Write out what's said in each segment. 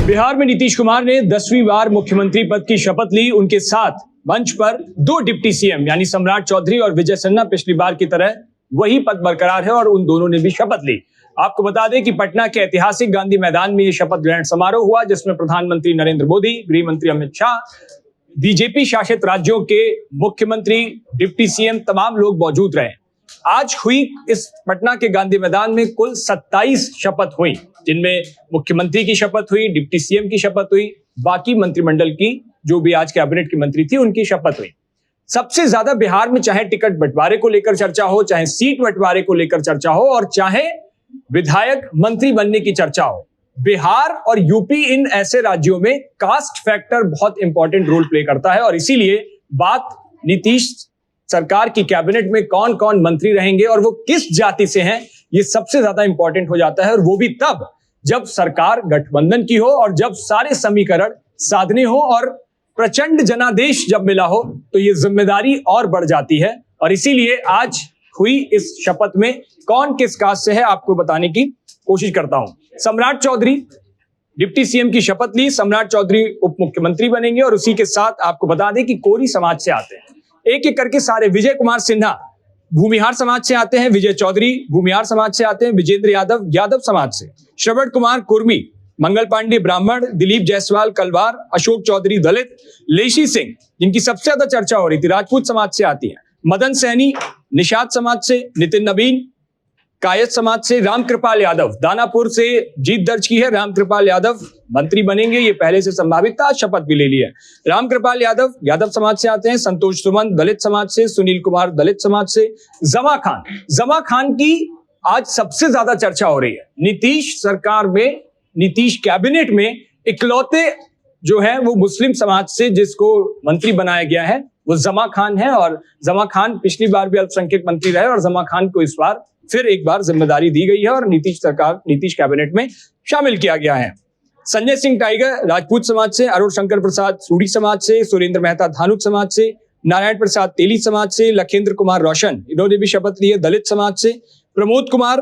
बिहार में नीतीश कुमार ने 10वीं बार मुख्यमंत्री पद की शपथ ली। उनके साथ मंच पर दो डिप्टी सीएम यानी सम्राट चौधरी और विजय सिन्हा पिछली बार की तरह वही पद बरकरार है और उन दोनों ने भी शपथ ली। आपको बता दें कि पटना के ऐतिहासिक गांधी मैदान में यह शपथ ग्रहण समारोह हुआ, जिसमें प्रधानमंत्री नरेंद्र मोदी, गृह मंत्री अमित शाह, बीजेपी शासित राज्यों के मुख्यमंत्री, डिप्टी सीएम तमाम लोग मौजूद रहे। आज हुई इस पटना के गांधी मैदान में कुल 27 शपथ हुई, जिनमें मुख्यमंत्री की शपथ हुई, डिप्टी सीएम की शपथ हुई, बाकी मंत्रिमंडल की जो भी आज कैबिनेट की मंत्री थी उनकी शपथ हुई। सबसे ज्यादा बिहार में चाहे टिकट बंटवारे को लेकर चर्चा हो, चाहे सीट बंटवारे को लेकर चर्चा हो और चाहे विधायक मंत्री बनने की चर्चा हो, बिहार और यूपी इन ऐसे राज्यों में कास्ट फैक्टर बहुत इंपॉर्टेंट रोल प्ले करता है और इसीलिए बात नीतीश सरकार की कैबिनेट में कौन कौन मंत्री रहेंगे और वो किस जाति से हैं, ये सबसे ज्यादा इंपॉर्टेंट हो जाता है। और वो भी तब जब सरकार गठबंधन की हो और जब सारे समीकरण साधने हो और प्रचंड जनादेश जब मिला हो तो ये जिम्मेदारी और बढ़ जाती है। और इसीलिए आज हुई इस शपथ में कौन किस कास्ट से है आपको बताने की कोशिश करता हूं। सम्राट चौधरी डिप्टी सीएम की शपथ ली। सम्राट चौधरी उप मुख्यमंत्री बनेंगे और उसी के साथ आपको बता दें कि कोरी समाज से आते हैं। एक एक करके सारे, विजय कुमार सिन्हा भूमिहार समाज से आते हैं, विजय चौधरी भूमिहार समाज से आते हैं, विजेंद्र यादव यादव समाज से, श्रवण कुमार कुर्मी, मंगल पांडे ब्राह्मण, दिलीप जायसवाल कलवार, अशोक चौधरी दलित, लेशी सिंह जिनकी सबसे ज्यादा चर्चा हो रही थी राजपूत समाज से आती है, मदन सैनी निषाद समाज से, नितिन नवीन कायस्थ समाज से, रामकृपाल यादव दानापुर से जीत दर्ज की है। रामकृपाल यादव मंत्री बनेंगे, ये पहले से संभावित था, शपथ भी ले ली है। रामकृपाल यादव यादव समाज से आते हैं, संतोष सुमन दलित समाज से, सुनील कुमार दलित समाज से, जमा खान की आज सबसे ज्यादा चर्चा हो रही है। नीतीश सरकार में, नीतीश कैबिनेट में इकलौते जो है वो मुस्लिम समाज से जिसको मंत्री बनाया गया है वो जमा खान है और जमा खान पिछली बार भी अल्पसंख्यक मंत्री रहे और जमा खान को इस बार फिर एक बार जिम्मेदारी दी गई है और नीतीश कैबिनेट में शामिल किया गया है। संजय सिंह टाइगर राजपूत समाज से, अरुण शंकर प्रसाद सूडी समाज से, सुरेंद्र मेहता धानुक समाज से, नारायण प्रसाद तेली समाज से, लखेंद्र कुमार रोशन इन्होंने भी शपथ ली है दलित समाज से, प्रमोद कुमार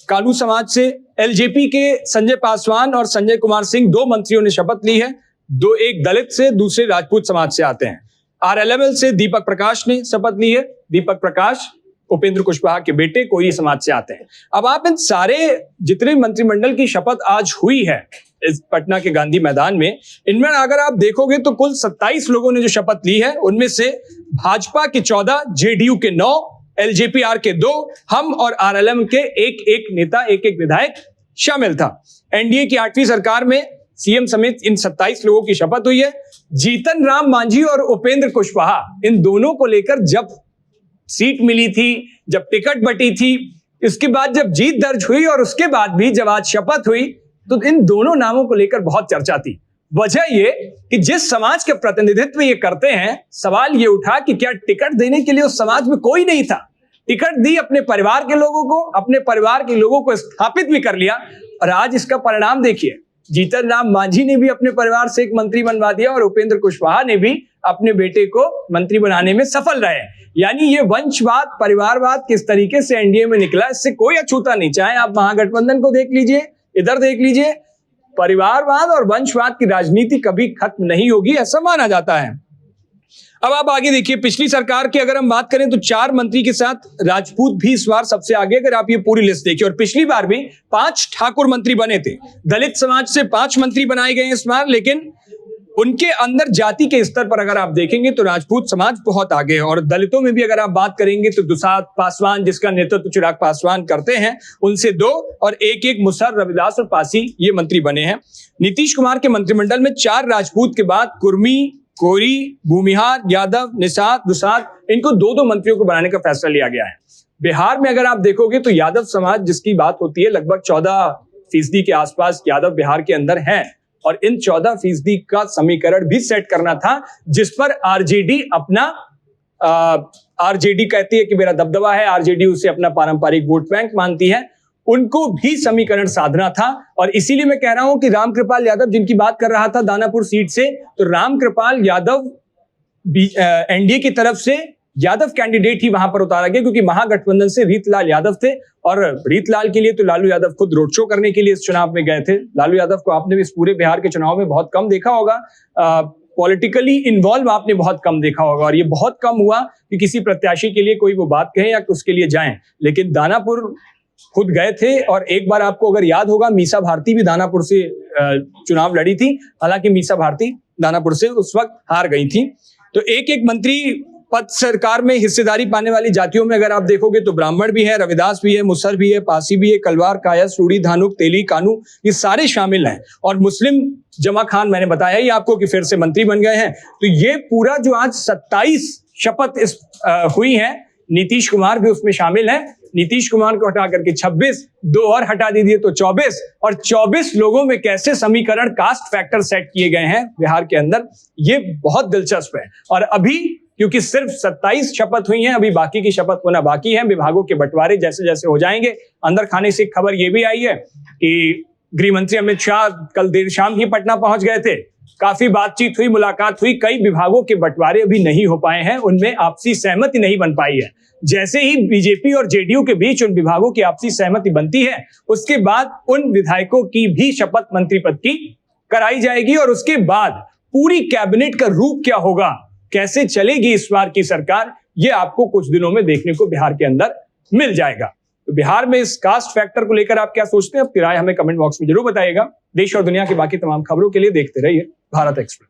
कानू समाज से, एलजेपी के संजय पासवान और संजय कुमार सिंह दो मंत्रियों ने शपथ ली है, दो एक दलित से दूसरे राजपूत समाज से आते हैं। आरएलएमएल से दीपक प्रकाश ने शपथ ली है, दीपक प्रकाश उपेंद्र कुशवाहा के बेटे कोई समाज से आते हैं। अब आप इन सारे जितने मंत्रिमंडल की शपथ आज हुई है इस पटना के गांधी मैदान में, इनमें अगर आप देखोगे तो कुल 27 लोगों ने जो शपथ ली है उनमें से भाजपा के 14, जेडीयू के 9, एलजेपीआर के 2, हम और आरएलएम के एक नेता, एक विधायक शामिल था। एनडीए की 8वीं सरकार में सीएम समेत इन 27 लोगों की शपथ हुई है। जीतन राम मांझी और उपेंद्र कुशवाहा, इन दोनों को लेकर जब सीट मिली थी, जब टिकट बटी थी, इसके बाद जब जीत दर्ज हुई और उसके बाद भी जब आज शपथ हुई तो इन दोनों नामों को लेकर बहुत चर्चा थी। वजह ये कि जिस समाज के प्रतिनिधित्व ये करते हैं, सवाल ये उठा कि क्या टिकट देने के लिए उस समाज में कोई नहीं था। टिकट दी अपने परिवार के लोगों को, अपने परिवार के लोगों को स्थापित भी कर लिया और आज इसका परिणाम देखिए। जीतन राम मांझी ने भी अपने परिवार से एक मंत्री बनवा दिया और उपेंद्र कुशवाहा ने भी अपने बेटे को मंत्री बनाने में सफल रहे। यानी ये वंशवाद, परिवारवाद किस तरीके से एनडीए में निकला, इससे कोई अछूता नहीं। चाहे आप महागठबंधन को देख लीजिए, इधर देख लीजिए, परिवारवाद और वंशवाद की राजनीति कभी खत्म नहीं होगी, ऐसा माना जाता है। अब आप आगे देखिए, पिछली सरकार की अगर हम बात करें तो 4 मंत्री के साथ राजपूत भी इस बार सबसे आगे, अगर आप ये पूरी लिस्ट देखिए। और पिछली बार भी 5 ठाकुर मंत्री बने थे। दलित समाज से 5 मंत्री बनाए गए इस बार, लेकिन उनके अंदर जाति के स्तर पर अगर आप देखेंगे तो राजपूत समाज बहुत आगे है। और दलितों में भी अगर आप बात करेंगे तो दुसाद पासवान, जिसका नेतृत्व चिराग पासवान करते हैं, उनसे 2 और एक मुसहर, रविदास और पासी ये मंत्री बने हैं। नीतीश कुमार के मंत्रिमंडल में 4 राजपूत के बाद कुर्मी, कोरी, भूमिहार, यादव, निषाद, दुसाद, इनको 2-2 मंत्रियों को बनाने का फैसला लिया गया है। बिहार में अगर आप देखोगे तो यादव समाज जिसकी बात होती है, लगभग 14% के आसपास यादव बिहार के अंदर हैं और इन 14% का समीकरण भी सेट करना था, जिस पर आरजेडी अपना आरजेडी कहती है कि मेरा दबदबा है, आरजेडी उसे अपना पारंपरिक वोट बैंक मानती है, उनको भी समीकरण साधना था। और इसीलिए मैं कह रहा हूं कि रामकृपाल यादव जिनकी बात कर रहा था दानापुर सीट से, तो रामकृपाल यादव एनडीए की तरफ से यादव कैंडिडेट ही वहां पर उतारा गया, क्योंकि महागठबंधन से रीतलाल यादव थे और रीतलाल के लिए तो लालू यादव खुद रोड शो करने के लिए इस चुनाव में गए थे। लालू यादव को आपने भी इस पूरे बिहार के चुनाव में बहुत कम देखा होगा, पॉलिटिकली इन्वॉल्व आपने बहुत कम देखा होगा, और ये बहुत कम हुआ कि किसी प्रत्याशी के लिए कोई वो बात कहे या उसके लिए जाएं। लेकिन दानापुर खुद गए थे, और एक बार आपको अगर याद होगा मीसा भारती भी दानापुर से चुनाव लड़ी थी, हालांकि मीसा भारती दानापुर से उस वक्त हार गई थी। तो एक एक मंत्री पद सरकार में हिस्सेदारी पाने वाली जातियों में अगर आप देखोगे तो ब्राह्मण भी है, रविदास भी है, मुसर भी है, पासी भी है, कलवार, कायस, रूड़ी, धानुक, तेली, कानू, ये सारे शामिल हैं। और मुस्लिम जमा खान मैंने बताया ही आपको कि फिर से मंत्री बन गए हैं। तो ये पूरा जो आज 27 शपथ हुई है, नीतीश कुमार भी उसमें शामिल है। नीतीश कुमार को हटा करके 26, 2 और हटा दीजिए तो 24, और 24 लोगों में कैसे समीकरण कास्ट फैक्टर सेट किए गए हैं बिहार के अंदर, ये बहुत दिलचस्प है। और अभी क्योंकि सिर्फ 27 शपथ हुई हैं, अभी बाकी की शपथ होना बाकी है। विभागों के बंटवारे जैसे जैसे हो जाएंगे, अंदर खाने से खबर ये भी आई है कि गृह मंत्री अमित शाह कल देर शाम ही पटना पहुंच गए थे। काफी बातचीत हुई, मुलाकात हुई, कई विभागों के बंटवारे अभी नहीं हो पाए हैं, उनमें आपसी सहमति नहीं बन पाई है। जैसे ही बीजेपी और जेडीयू के बीच उन विभागों की आपसी सहमति बनती है, उसके बाद उन विधायकों की भी शपथ मंत्री पद की कराई जाएगी, और उसके बाद पूरी कैबिनेट का रूप क्या होगा, कैसे चलेगी इस बार की सरकार, ये आपको कुछ दिनों में देखने को बिहार के अंदर मिल जाएगा। तो बिहार में इस कास्ट फैक्टर को लेकर आप क्या सोचते हैं, अपनी राय हमें कमेंट बॉक्स में जरूर बताइएगा। देश और दुनिया की बाकी तमाम खबरों के लिए देखते रहिए भारत एक्सप्रेस।